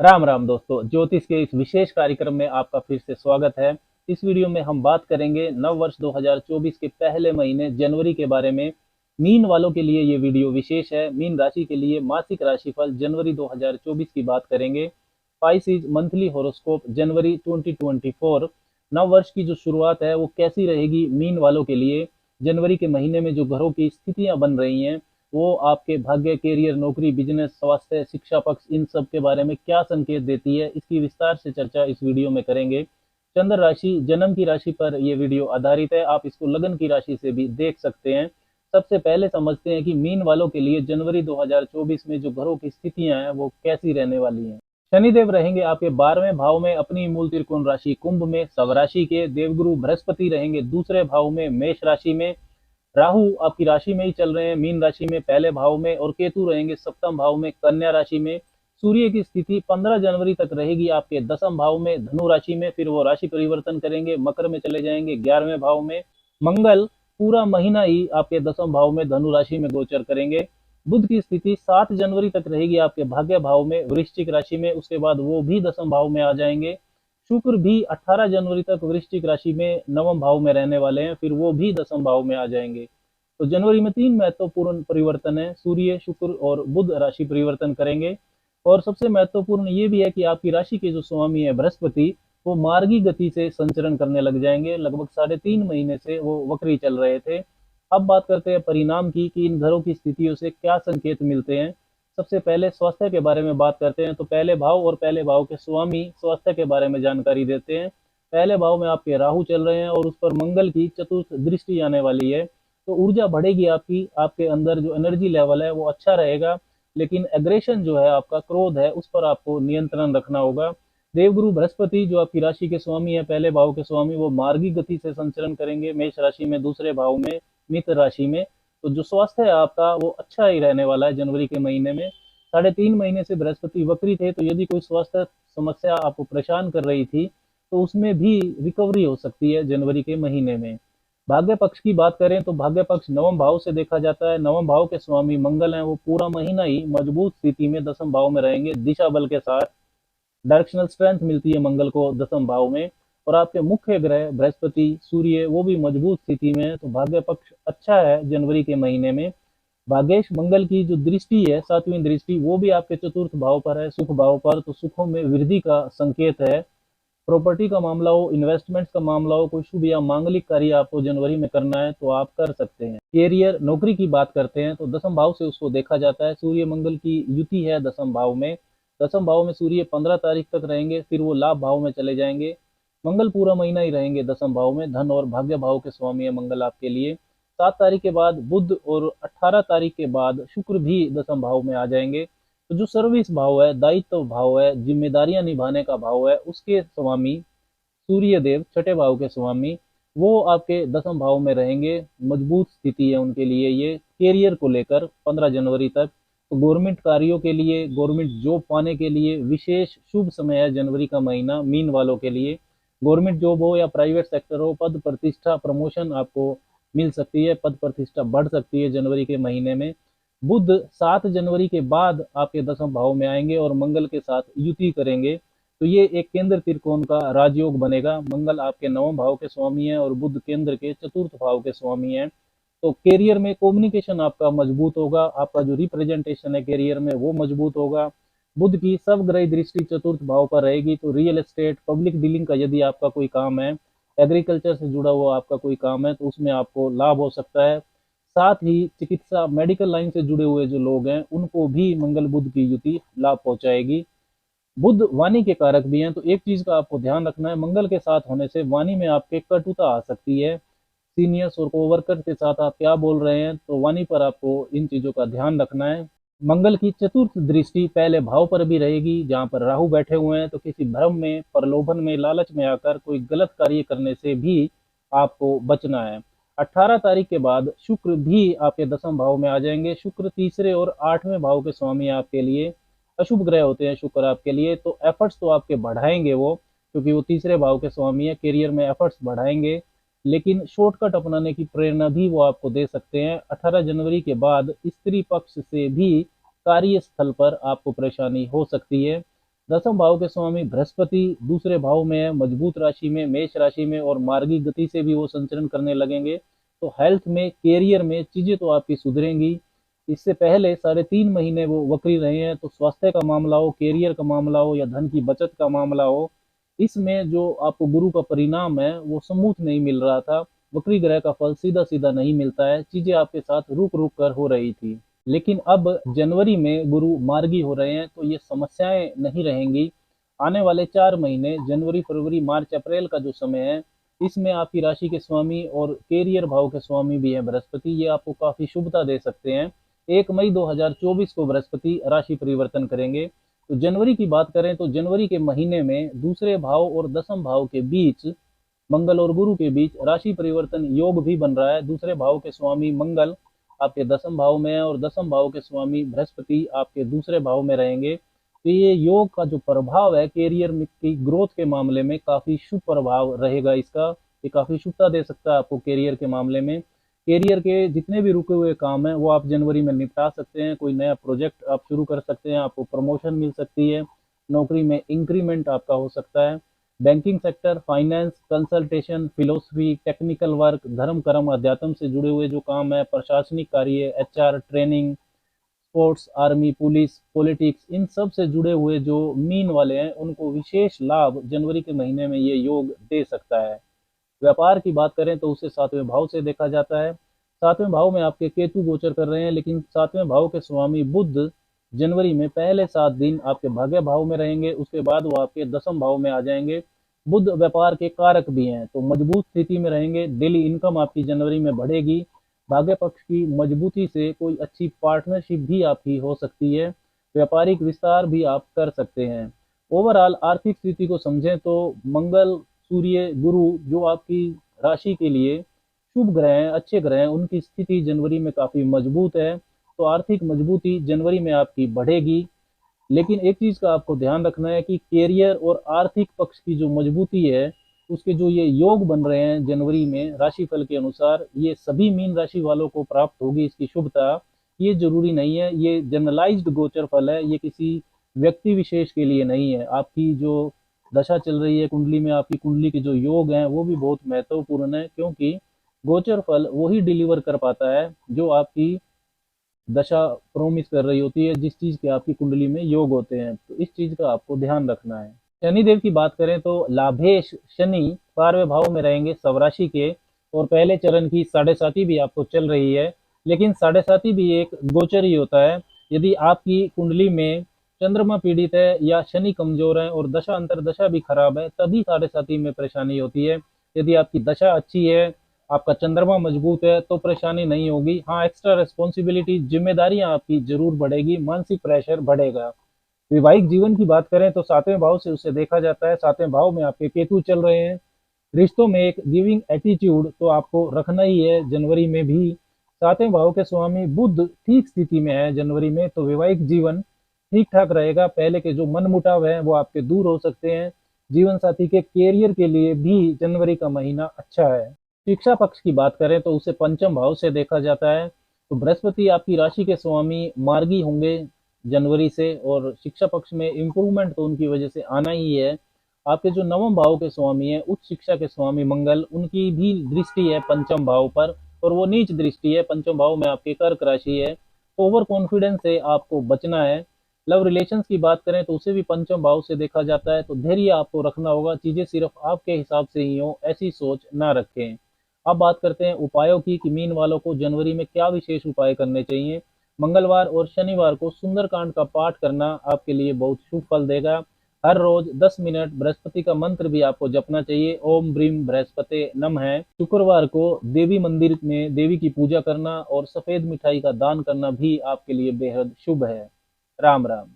राम राम दोस्तों, ज्योतिष के इस विशेष कार्यक्रम में आपका फिर से स्वागत है। इस वीडियो में हम बात करेंगे नव वर्ष 2024 के पहले महीने जनवरी के बारे में। मीन वालों के लिए ये वीडियो विशेष है। मीन राशि के लिए मासिक राशिफल जनवरी 2024 की बात करेंगे। स्पाइसिस मंथली हॉरोस्कोप जनवरी 2024। नव वर्ष की जो शुरुआत है वो कैसी रहेगी मीन वालों के लिए। जनवरी के महीने में जो ग्रहों की स्थितियां बन रही हैं वो आपके भाग्य, कैरियर, नौकरी, बिजनेस, स्वास्थ्य, शिक्षा पक्ष, इन सब के बारे में क्या संकेत देती है, इसकी विस्तार से चर्चा इस वीडियो में करेंगे। चंद्र राशि, जन्म की राशि पर यह वीडियो आधारित है। आप इसको लगन की राशि से भी देख सकते हैं। सबसे पहले समझते हैं कि मीन वालों के लिए जनवरी 2024 में जो ग्रहों की स्थितियां हैं वो कैसी रहने वाली हैं। शनिदेव रहेंगे आपके 12वें भाव में, अपनी मूल त्रिकोण राशि कुंभ में, स्वराशि के। देवगुरु बृहस्पति रहेंगे दूसरे भाव में, मेष राशि में। राहु आपकी राशि में ही चल रहे हैं, मीन राशि में पहले भाव में, और केतु रहेंगे सप्तम भाव में, कन्या राशि में। सूर्य की स्थिति 15 जनवरी तक रहेगी आपके दसम भाव में, धनु राशि में। फिर वो राशि परिवर्तन करेंगे, मकर में चले जाएंगे 11वें भाव में। मंगल पूरा महीना ही आपके दसम भाव में, धनु राशि में गोचर करेंगे। बुध की स्थिति 7 जनवरी तक रहेगी आपके भाग्य भाव में, वृश्चिक राशि में। उसके बाद वो भी दसम भाव में आ जाएंगे। शुक्र भी 18 जनवरी तक वृश्चिक राशि में नवम भाव में रहने वाले हैं, फिर वो भी दसम भाव में आ जाएंगे। तो जनवरी में 3 महत्वपूर्ण परिवर्तन है, सूर्य, शुक्र और बुध राशि परिवर्तन करेंगे। और सबसे महत्वपूर्ण ये भी है कि आपकी राशि के जो स्वामी है बृहस्पति, वो मार्गी गति से संचरण करने लग जाएंगे। लगभग 3.5 महीने से वो वक्री चल रहे थे। अब बात करते हैं परिणाम की कि इन ग्रहों की स्थितियों से क्या संकेत मिलते हैं। सबसे पहले स्वास्थ्य के बारे में बात करते हैं। तो पहले भाव और पहले भाव के स्वामी स्वास्थ्य के बारे में जानकारी देते हैं। पहले भाव में आपके राहु चल रहे हैं और उस पर मंगल की चतुर्थ दृष्टि आने वाली है। तो ऊर्जा बढ़ेगी आपकी, आपके अंदर जो एनर्जी लेवल है वो अच्छा रहेगा। लेकिन एग्रेशन जो है, आपका क्रोध है, उस पर आपको नियंत्रण रखना होगा। देवगुरु बृहस्पति जो आपकी राशि के स्वामी है, पहले भाव के स्वामी, वो मार्गी गति से संचरण करेंगे मेष राशि में, दूसरे भाव में मित्र राशि में। तो जो स्वास्थ्य है आपका वो अच्छा ही रहने वाला है जनवरी के महीने में। 3.5 महीने से बृहस्पति वक्री थे, तो यदि कोई स्वास्थ्य समस्या आपको परेशान कर रही थी तो उसमें भी रिकवरी हो सकती है जनवरी के महीने में। भाग्य पक्ष की बात करें तो भाग्य पक्ष नवम भाव से देखा जाता है। नवम भाव के स्वामी मंगल हैं, वो पूरा महीना ही मजबूत स्थिति में दसम भाव में रहेंगे, दिशा बल के साथ। डायरेक्शनल स्ट्रेंथ मिलती है मंगल को दसम भाव में। और आपके मुख्य ग्रह बृहस्पति, सूर्य, वो भी मजबूत स्थिति में है। तो भाग्य पक्ष अच्छा है जनवरी के महीने में। भाग्येश मंगल की जो दृष्टि है, 7वीं दृष्टि, वो भी आपके चतुर्थ भाव पर है, सुख भाव पर। तो सुखों में वृद्धि का संकेत है। प्रॉपर्टी का मामला हो, इन्वेस्टमेंट्स का मामला हो, कोई शुभ या मांगलिक कार्य आपको जनवरी में करना है तो आप कर सकते हैं। कैरियर, नौकरी की बात करते हैं तो दसम भाव से उसको देखा जाता है। सूर्य मंगल की युति है दसम भाव में। दसम भाव में सूर्य 15 तारीख तक रहेंगे, फिर वो लाभ भाव में चले जाएंगे। मंगल पूरा महीना ही रहेंगे दसम भाव में। धन और भाग्य भाव के स्वामी है मंगल आपके लिए। 7 तारीख के बाद बुध और 18 तारीख के बाद शुक्र भी दसम भाव में आ जाएंगे। तो जो सर्विस भाव है, दायित्व भाव है, जिम्मेदारियां निभाने का भाव है, उसके स्वामी सूर्य देव, छठे भाव के स्वामी, वो आपके दसम भाव में रहेंगे। मजबूत स्थिति है उनके लिए ये कैरियर को लेकर 15 जनवरी तक। तो गवर्नमेंट कार्यों के लिए, गवर्नमेंट जॉब पाने के लिए विशेष शुभ समय है जनवरी का महीना मीन वालों के लिए। गवर्नमेंट जॉब हो या प्राइवेट सेक्टर हो, पद प्रतिष्ठा, प्रमोशन आपको मिल सकती है, पद प्रतिष्ठा बढ़ सकती है जनवरी के महीने में। बुध 7 जनवरी के बाद आपके दसम भाव में आएंगे और मंगल के साथ युति करेंगे। तो ये एक केंद्र त्रिकोण का राजयोग बनेगा। मंगल आपके नवम भाव के स्वामी है और बुध केंद्र के चतुर्थ भाव के स्वामी है। तो कैरियर में कम्युनिकेशन आपका मजबूत होगा, आपका जो रिप्रेजेंटेशन है कैरियर में वो मजबूत होगा। बुध की सब ग्रह दृष्टि चतुर्थ भाव पर रहेगी। तो रियल एस्टेट, पब्लिक डीलिंग का यदि आपका कोई काम है, एग्रीकल्चर से जुड़ा हुआ आपका कोई काम है, तो उसमें आपको लाभ हो सकता है। साथ ही चिकित्सा, मेडिकल लाइन से जुड़े हुए जो लोग हैं उनको भी मंगल बुध की युति लाभ पहुंचाएगी। बुध वाणी के कारक भी हैं, तो एक चीज का आपको ध्यान रखना है, मंगल के साथ होने से वाणी में आपके कटुता आ सकती है। सीनियर्स और कोवर्कर के साथ आप क्या बोल रहे हैं, तो वाणी पर आपको इन चीजों का ध्यान रखना है। मंगल की चतुर्थ दृष्टि पहले भाव पर भी रहेगी जहां पर राहु बैठे हुए हैं। तो किसी भ्रम में, प्रलोभन में, लालच में आकर कोई गलत कार्य करने से भी आपको बचना है। 18 तारीख के बाद शुक्र भी आपके दसम भाव में आ जाएंगे। शुक्र तीसरे और 8वें भाव के स्वामी आपके लिए अशुभ ग्रह होते हैं शुक्र आपके लिए। तो एफर्ट्स तो आपके बढ़ाएंगे वो, क्योंकि वो तीसरे भाव के स्वामी है, करियर में एफर्ट्स बढ़ाएंगे। लेकिन शॉर्टकट अपनाने की प्रेरणा भी वो आपको दे सकते हैं। 18 जनवरी के बाद स्त्री पक्ष से भी कार्यस्थल पर आपको परेशानी हो सकती है। दसम भाव के स्वामी बृहस्पति दूसरे भाव में है, मजबूत राशि में, मेष राशि में, और मार्गी गति से भी वो संचरण करने लगेंगे। तो हेल्थ में, कैरियर में चीजें तो आपकी सुधरेंगी। इससे पहले 3.5 महीने वो वक्री रहे हैं, तो स्वास्थ्य का मामला हो, कैरियर का मामला हो, या धन की बचत का मामला हो, इसमें जो आपको गुरु का परिणाम है वो स्मूथ नहीं मिल रहा था। वक्री ग्रह का फल सीधा सीधा नहीं मिलता है, चीजें आपके साथ रुक रुक कर हो रही थी। लेकिन अब जनवरी में गुरु मार्गी हो रहे हैं, तो ये समस्याएं नहीं रहेंगी। आने वाले 4 महीने, जनवरी, फरवरी, मार्च, अप्रैल का जो समय है, इसमें आपकी राशि के स्वामी और कैरियर भाव के स्वामी भी हैं बृहस्पति, ये आपको काफी शुभता दे सकते हैं। 1 मई 2024 को बृहस्पति राशि परिवर्तन करेंगे। तो जनवरी की बात करें तो जनवरी के महीने में दूसरे भाव और दसम भाव के बीच, मंगल और गुरु के बीच राशि परिवर्तन योग भी बन रहा है। दूसरे भाव के स्वामी मंगल आपके दसम भाव में है, और दसम भाव के स्वामी बृहस्पति आपके दूसरे भाव में रहेंगे। तो ये योग का जो प्रभाव है कैरियर की ग्रोथ के मामले में काफी शुभ प्रभाव रहेगा इसका। ये काफी शुभता दे सकता है आपको कैरियर के मामले में। कैरियर के जितने भी रुके हुए काम हैं वो आप जनवरी में निपटा सकते हैं। कोई नया प्रोजेक्ट आप शुरू कर सकते हैं, आपको प्रमोशन मिल सकती है, नौकरी में इंक्रीमेंट आपका हो सकता है। Banking sector, finance, consultation, philosophy, technical work, धर्म कर्म अध्यात्म से जुड़े हुए जो काम है, प्रशासनिक कार्य, HR, training, sports, army, police, politics, इन सब से जुड़े हुए जो मीन वाले हैं उनको विशेष लाभ जनवरी के महीने में ये योग दे सकता है। व्यापार की बात करें तो उसे 7वें भाव से देखा जाता है। 7वें भाव में आपके केतु गोचर कर रहे हैं, लेकिन 7वें भाव के स्वामी बुध जनवरी में पहले 7 दिन आपके भाग्य भाव में रहेंगे, उसके बाद वो आपके दसम भाव में आ जाएंगे। बुध व्यापार के कारक भी हैं, तो मजबूत स्थिति में रहेंगे। डेली इनकम आपकी जनवरी में बढ़ेगी। भाग्य पक्ष की मजबूती से कोई अच्छी पार्टनरशिप भी आपकी हो सकती है। व्यापारिक विस्तार भी आप कर सकते हैं। ओवरऑल आर्थिक स्थिति को समझें तो मंगल, सूर्य, गुरु जो आपकी राशि के लिए शुभ ग्रह हैं, अच्छे ग्रह हैं, उनकी स्थिति जनवरी में काफी मजबूत है। तो आर्थिक मजबूती जनवरी में आपकी बढ़ेगी। लेकिन एक चीज का आपको ध्यान रखना है कि कैरियर और आर्थिक पक्ष की जो मजबूती है, उसके जो ये योग बन रहे हैं जनवरी में राशिफल के अनुसार, ये सभी मीन राशि वालों को प्राप्त होगी इसकी शुभता। ये जरूरी नहीं है, ये जनरलाइज्ड गोचर फल है, ये किसी व्यक्ति विशेष के लिए नहीं है। आपकी जो दशा चल रही है कुंडली में, आपकी कुंडली के जो योग हैं वो भी बहुत महत्वपूर्ण है, क्योंकि गोचर फल वही डिलीवर कर पाता है जो आपकी दशा प्रॉमिस कर रही होती है, जिस चीज के आपकी कुंडली में योग होते हैं। तो इस चीज का आपको ध्यान रखना है। शनिदेव की बात करें तो लाभेश शनि 12वें भाव में रहेंगे स्वराशि के, और पहले चरण की 7.5 भी आपको चल रही है। लेकिन 7.5 भी एक गोचर ही होता है। यदि आपकी कुंडली में चंद्रमा पीड़ित है या शनि कमजोर है और दशा अंतर दशा भी खराब है, तभी 7.5 में परेशानी होती है। यदि आपकी दशा अच्छी है, आपका चंद्रमा मजबूत है, तो परेशानी नहीं होगी। हाँ, एक्स्ट्रा रिस्पॉन्सिबिलिटी, जिम्मेदारियां आपकी जरूर बढ़ेगी, मानसिक प्रेशर बढ़ेगा। वैवाहिक जीवन की बात करें तो 7वें भाव से उसे देखा जाता है। 7वें भाव में आपके केतु चल रहे हैं। रिश्तों में एक गिविंग एटीट्यूड तो आपको रखना ही है जनवरी में भी। 7वें भाव के स्वामी बुध ठीक स्थिति में है जनवरी में, तो वैवाहिक जीवन ठीक ठाक रहेगा। पहले के जो मनमुटाव है वो आपके दूर हो सकते हैं। जीवन साथी के कैरियर के लिए भी जनवरी का महीना अच्छा है। शिक्षा पक्ष की बात करें तो उसे 5म भाव से देखा जाता है। तो बृहस्पति आपकी राशि के स्वामी मार्गी होंगे जनवरी से, और शिक्षा पक्ष में इम्प्रूवमेंट तो उनकी वजह से आना ही है। आपके जो 9म भाव के स्वामी है, उच्च शिक्षा के स्वामी मंगल, उनकी भी दृष्टि है 5म भाव पर, और वो नीच दृष्टि है। 5म भाव में आपकी कर्क राशि है। तो ओवर कॉन्फिडेंस से आपको बचना है। लव रिलेशंस की बात करें तो उसे भी 5म भाव से देखा जाता है। तो धैर्य आपको रखना होगा, चीजें सिर्फ आपके हिसाब से ही हो ऐसी सोच ना रखें। अब बात करते हैं उपायों की कि मीन वालों को जनवरी में क्या विशेष उपाय करने चाहिए। मंगलवार और शनिवार को सुंदरकांड का पाठ करना आपके लिए बहुत शुभ फल देगा। हर रोज 10 मिनट बृहस्पति का मंत्र भी आपको जपना चाहिए, ओम ब्रीम बृहस्पति नमः। शुक्रवार को देवी मंदिर में देवी की पूजा करना और सफेद मिठाई का दान करना भी आपके लिए बेहद शुभ है। राम राम।